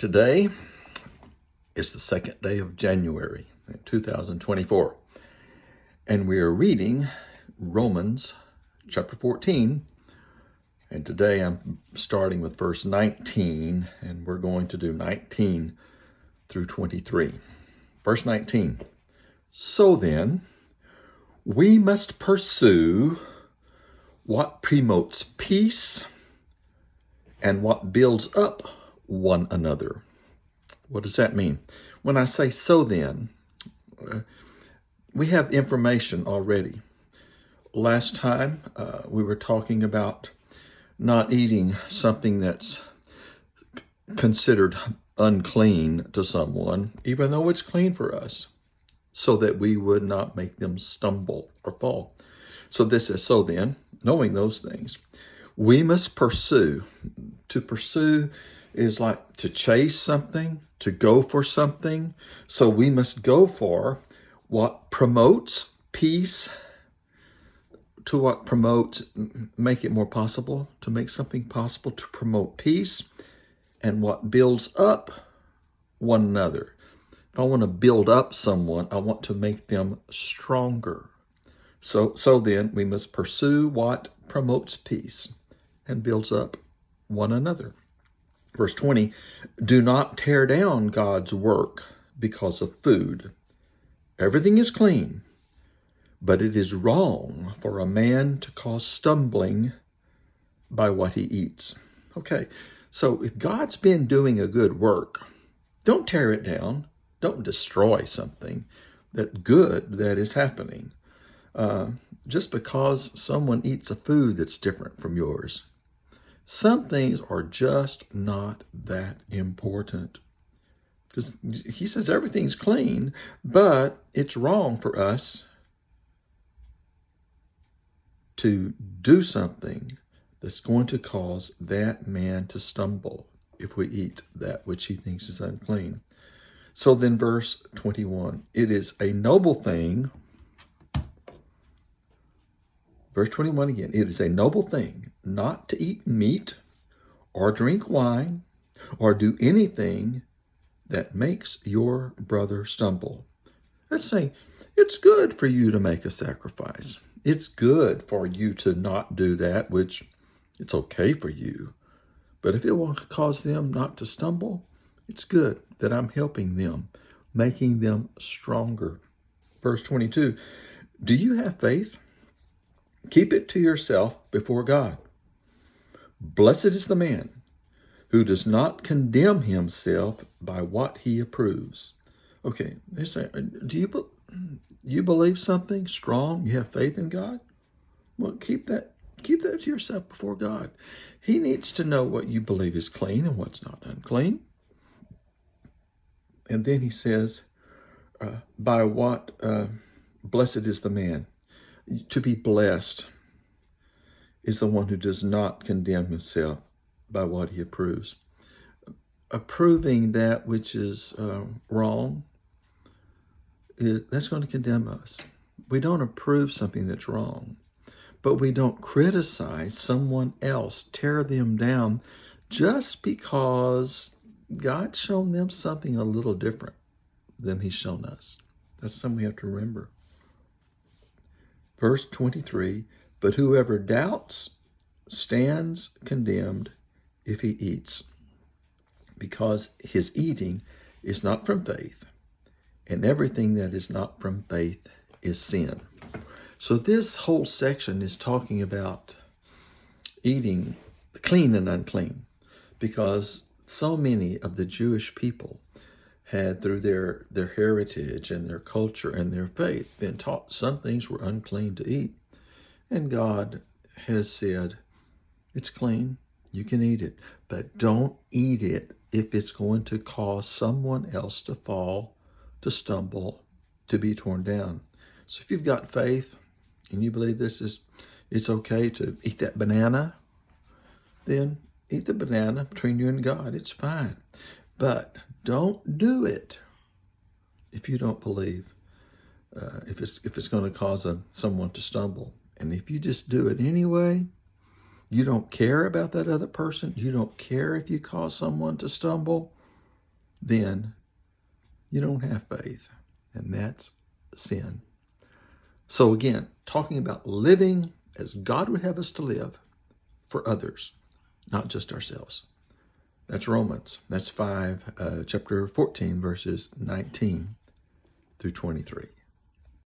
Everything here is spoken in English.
Today is the second day of January 2024, and we are reading Romans chapter 14, and today I'm starting with verse 19, and we're going to do 19 through 23. Verse 19, so then, we must pursue what promotes peace and what builds up one another. What does that mean? When I say so then, we have information already. Last time we were talking about not eating something that's considered unclean to someone, even though it's clean for us, so that we would not make them stumble or fall. So this is so then, knowing those things, we must pursue. To pursue is like to chase something, to go for something. So we must go for what promotes peace, to what promotes, make it more possible, to make something possible, to promote peace, and what builds up one another. If I want to build up someone, I want to make them stronger. So then we must pursue what promotes peace and builds up one another. Verse 20, do not tear down God's work because of food. Everything is clean, but it is wrong for a man to cause stumbling by what he eats. Okay, so if God's been doing a good work, don't tear it down. Don't destroy something that good that is happening. Just because someone eats a food that's different from yours. Some things are just not that important. Because he says everything's clean, but it's wrong for us to do something that's going to cause that man to stumble if we eat that which he thinks is unclean. So then verse 21, it is a noble thing. Verse 21 again, it is a noble thing not to eat meat or drink wine or do anything that makes your brother stumble. Let's say it's good for you to make a sacrifice. It's good for you to not do that, which it's okay for you. But if it will cause them not to stumble, it's good that I'm helping them, making them stronger. Verse 22, do you have faith? Keep it to yourself before God. Blessed is the man who does not condemn himself by what he approves. Okay, they say, do you believe something strong? You have faith in God? Well, keep that to yourself before God. He needs to know what you believe is clean and what's not unclean. And then he says, by what blessed is the man. To be blessed is the one who does not condemn himself by what he approves. Approving that which is wrong, that's going to condemn us. We don't approve something that's wrong, but we don't criticize someone else, tear them down, just because God's shown them something a little different than he's shown us. That's something we have to remember. Verse 23, but whoever doubts stands condemned if he eats, because his eating is not from faith, and everything that is not from faith is sin. So this whole section is talking about eating clean and unclean, because so many of the Jewish people had, through their heritage and their culture and their faith, been taught some things were unclean to eat. And God has said, it's clean, you can eat it, but don't eat it if it's going to cause someone else to fall, to stumble, to be torn down. So if you've got faith and you believe it's okay to eat that banana, then eat the banana between you and God. It's fine. But don't do it if you don't believe, if it's going to cause someone to stumble. And if you just do it anyway, you don't care about that other person. You don't care if you cause someone to stumble. then you don't have faith, and that's sin. So again, talking about living as God would have us to live for others, not just ourselves. That's Romans. That's chapter 14, verses 19 through 23.